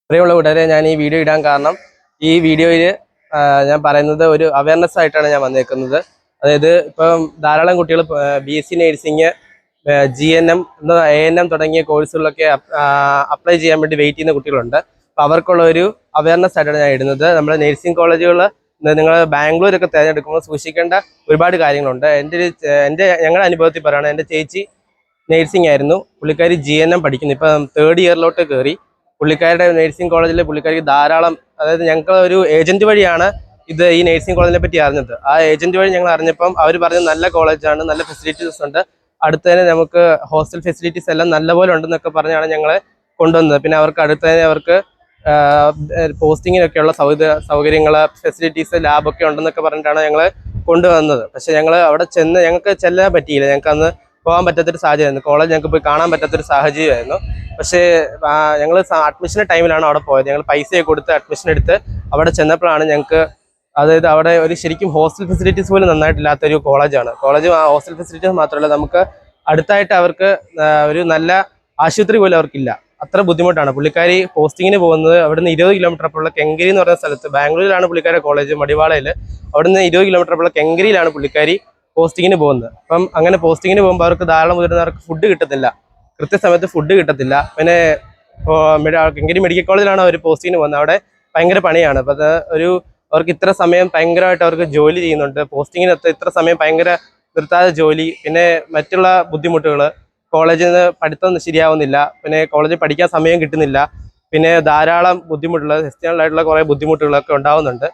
പ്രിയമുള്ള കൂട്ടുകാരെ, ഞാൻ ഈ വീഡിയോ ഇടാൻ കാരണം ഈ വീഡിയോയിൽ ഞാൻ പറയുന്നത് ഒരു അവയർനെസ് ആയിട്ടാണ് ഞാൻ വന്നേക്കുന്നത്. അതായത് ഇപ്പം ധാരാളം കുട്ടികൾ BSc നേഴ്സിംഗ്, GNM, ANM തുടങ്ങിയ കോഴ്സുകളിലൊക്കെ അപ്ലൈ ചെയ്യാൻ വേണ്ടി വെയിറ്റ് ചെയ്യുന്ന കുട്ടികളുണ്ട്. അപ്പോൾ അവർക്കുള്ള ഒരു അവയർനെസ് ആയിട്ടാണ് ഞാൻ ഇടുന്നത്. നമ്മുടെ നേഴ്സിംഗ് കോളേജുകൾ നിങ്ങൾ ബാംഗ്ലൂരൊക്കെ തിരഞ്ഞെടുക്കുമ്പോൾ സൂക്ഷിക്കേണ്ട ഒരുപാട് കാര്യങ്ങളുണ്ട്. ഞങ്ങളുടെ അനുഭവത്തിൽ പറയുകയാണ്, എൻ്റെ ചേച്ചി നേഴ്സിംഗ് ആയിരുന്നു, പുള്ളിക്കാരി GNM പഠിക്കുന്നു, ഇപ്പം 3rd ഇയറിലോട്ട് കയറി. പുള്ളിക്കാരുടെ നേഴ്സിംഗ് കോളേജിൽ പുള്ളിക്കാരിക്ക് ധാരാളം, അതായത് ഞങ്ങൾക്ക് ഒരു ഏജന്റ് വഴിയാണ് ഈ നേഴ്സിംഗ് കോളേജിനെ പറ്റി അറിഞ്ഞത്. ആ ഏജന്റ് വഴി ഞങ്ങൾ അറിഞ്ഞപ്പം അവർ പറഞ്ഞ നല്ല കോളേജാണ്, നല്ല ഫെസിലിറ്റീസ് ഉണ്ട്, അടുത്ത് തന്നെ നമുക്ക് ഹോസ്റ്റൽ ഫെസിലിറ്റീസ് എല്ലാം നല്ലപോലെ ഉണ്ടെന്നൊക്കെ പറഞ്ഞാണ് ഞങ്ങളെ കൊണ്ടുവന്നത്. പിന്നെ അവർക്ക് അടുത്ത് തന്നെ അവർക്ക് പോസ്റ്റിങ്ങിനൊക്കെയുള്ള സൗകര്യങ്ങൾ, ഫെസിലിറ്റീസ്, ലാബൊക്കെ ഉണ്ടെന്നൊക്കെ പറഞ്ഞിട്ടാണ് ഞങ്ങളെ കൊണ്ടുവന്നത്. പക്ഷെ ഞങ്ങൾ അവിടെ ഞങ്ങൾക്ക് ചെല്ലാൻ പറ്റിയില്ല. ഞങ്ങൾക്ക് അന്ന് പോകാൻ പറ്റാത്തൊരു സാഹചര്യമായിരുന്നു, കോളേജ് ഞങ്ങൾക്ക് പോയി കാണാൻ പറ്റാത്തൊരു സാഹചര്യമായിരുന്നു. പക്ഷേ ഞങ്ങൾ അഡ്മിഷൻ്റെ ടൈമിലാണ് അവിടെ പോയത്. ഞങ്ങൾ പൈസയൊക്കെ കൊടുത്ത് അഡ്മിഷൻ എടുത്ത് അവിടെ ചെന്നപ്പോഴാണ് ഞങ്ങൾക്ക്, അതായത് അവിടെ ഒരു ശരിക്കും ഹോസ്റ്റൽ ഫെസിലിറ്റീസ് പോലും നന്നായിട്ടില്ലാത്തൊരു കോളേജാണ്. ആ ഹോസ്റ്റൽ ഫെസിലിറ്റീസ് മാത്രമല്ല, നമുക്ക് അടുത്തായിട്ട് അവർക്ക് ഒരു നല്ല ആശുപത്രി പോലും അവർക്കില്ല. അത്ര ബുദ്ധിമുട്ടാണ്. പുള്ളിക്കാരി പോസ്റ്റിങ്ങിന് പോകുന്നത് അവിടുന്ന് 20 കിലോമീറ്റർ അപ്പുറമുള്ള കെങ്കരി എന്ന് പറയുന്ന സ്ഥലത്ത്, ബാംഗ്ലൂരിലാണ് പുള്ളിക്കാരുടെ കോളേജ്, മടിവാളയിൽ. അവിടുന്ന് 20 കിലോമീറ്റർ അപ്പുറമുള്ള കെങ്കരിയിലാണ് പുള്ളിക്കാരി പോസ്റ്റിങ്ങിന് പോകുന്നത്. അപ്പം അങ്ങനെ പോസ്റ്റിങ്ങിന് പോകുമ്പോൾ അവർക്ക് ധാരാളം മുതിർന്നവർക്ക് ഫുഡ് കിട്ടത്തില്ല, കൃത്യസമയത്ത് ഫുഡ് കിട്ടത്തില്ല. പിന്നെ കെങ്കരി മെഡിക്കൽ കോളേജിലാണ് അവർ പോസ്റ്റിങ്ങിന് പോകുന്നത്. അവിടെ ഭയങ്കര പണിയാണ്. അപ്പം അവർക്ക് ഇത്ര സമയം ഭയങ്കരമായിട്ട് അവർക്ക് ജോലി ചെയ്യുന്നുണ്ട്, പോസ്റ്റിങ്ങിന് ഇത്ര സമയം ഭയങ്കര നിർത്താതെ ജോലി. പിന്നെ മറ്റുള്ള ബുദ്ധിമുട്ടുകൾ, കോളേജിൽ നിന്ന് പഠിത്തം ശരിയാവുന്നില്ല, പിന്നെ കോളേജിൽ പഠിക്കാൻ സമയം കിട്ടുന്നില്ല, പിന്നെ ധാരാളം ബുദ്ധിമുട്ടുകൾ, എക്സ്റ്റേണൽ ആയിട്ടുള്ള കുറേ ബുദ്ധിമുട്ടുകളൊക്കെ ഉണ്ടാവുന്നുണ്ട്.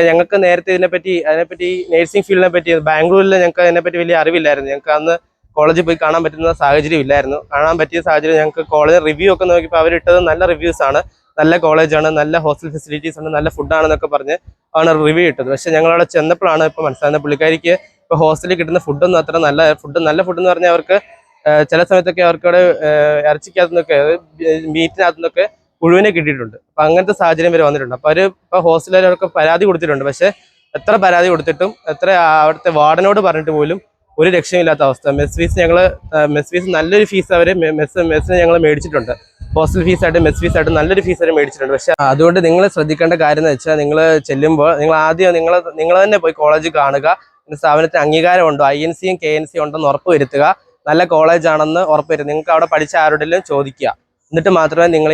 ഞങ്ങൾക്ക് നേരത്തെ അതിനെപ്പറ്റി നേഴ്സിംഗ് ഫീൽഡിനെ പറ്റി ബാംഗ്ലൂരിൽ ഞങ്ങൾക്ക് അതിനെപ്പറ്റി വലിയ അറിവില്ലായിരുന്നു. ഞങ്ങൾക്ക് അന്ന് കോളേജിൽ പോയി കാണാൻ പറ്റുന്ന സാഹചര്യം ഇല്ലായിരുന്നു. കാണാൻ പറ്റിയ സാഹചര്യം ഞങ്ങൾക്ക് കോളേജ് റിവ്യൂ ഒക്കെ നോക്കിയപ്പോൾ അവരിട്ടത് നല്ല റിവ്യൂസ് ആണ്, നല്ല കോളേജാണ്, നല്ല ഹോസ്റ്റൽ ഫെസിലിറ്റീസ് ഉണ്ട്, നല്ല ഫുഡാണെന്നൊക്കെ പറഞ്ഞ് ആണ് റിവ്യൂ ഇട്ടത്. പക്ഷേ ഞങ്ങളവിടെ ചെന്നപ്പോഴാണ് ഇപ്പോൾ മനസ്സിലാകുന്നത്, പുള്ളിക്കാരിക്ക് ഇപ്പോൾ ഹോസ്റ്റലിൽ കിട്ടുന്ന ഫുഡൊന്നും അത്ര നല്ല ഫുഡ് എന്ന് പറഞ്ഞാൽ അവർക്ക് ചില സമയത്തൊക്കെ അവർക്കവിടെ ഇറച്ചിക്കകത്തുനിന്നൊക്കെ, മീറ്റിനകത്തുനിന്നൊക്കെ പുഴുവിനെ കിട്ടിയിട്ടുണ്ട്. അപ്പം അങ്ങനത്തെ സാഹചര്യം വരെ വന്നിട്ടുണ്ട്. അപ്പോൾ അവർ ഇപ്പോൾ ഹോസ്റ്റലുകാർക്ക് പരാതി കൊടുത്തിട്ടുണ്ട്. പക്ഷേ എത്ര പരാതി കൊടുത്തിട്ടും അവിടുത്തെ വാർഡനോട് പറഞ്ഞിട്ട് പോലും ഒരു രക്ഷയില്ലാത്ത അവസ്ഥ. മെസ് ഫീസ് നല്ലൊരു ഫീസ് അവർ മെസ്സിന് ഞങ്ങൾ മേടിച്ചിട്ടുണ്ട്. ഹോസ്റ്റൽ ഫീസായിട്ട് മെസ് ഫീസായിട്ട് നല്ലൊരു ഫീസ് അവർ മേടിച്ചിട്ടുണ്ട്. പക്ഷേ അതുകൊണ്ട് നിങ്ങൾ ശ്രദ്ധിക്കേണ്ട കാര്യം എന്ന് വെച്ചാൽ, നിങ്ങൾ ചെല്ലുമ്പോൾ നിങ്ങൾ ആദ്യം നിങ്ങൾ തന്നെ പോയി കോളേജ് കാണുക. സ്ഥാപനത്തിന് അംഗീകാരമുണ്ടോ, INCയും KNCയും ഉണ്ടെന്ന് ഉറപ്പ് വരുത്തുക. നല്ല കോളേജാണെന്ന് ഉറപ്പ് വരുത്തുക. നിങ്ങൾക്ക് അവിടെ പഠിച്ച ആരോടെങ്കിലും ചോദിക്കുക. എന്നിട്ട് മാത്രമേ നിങ്ങൾ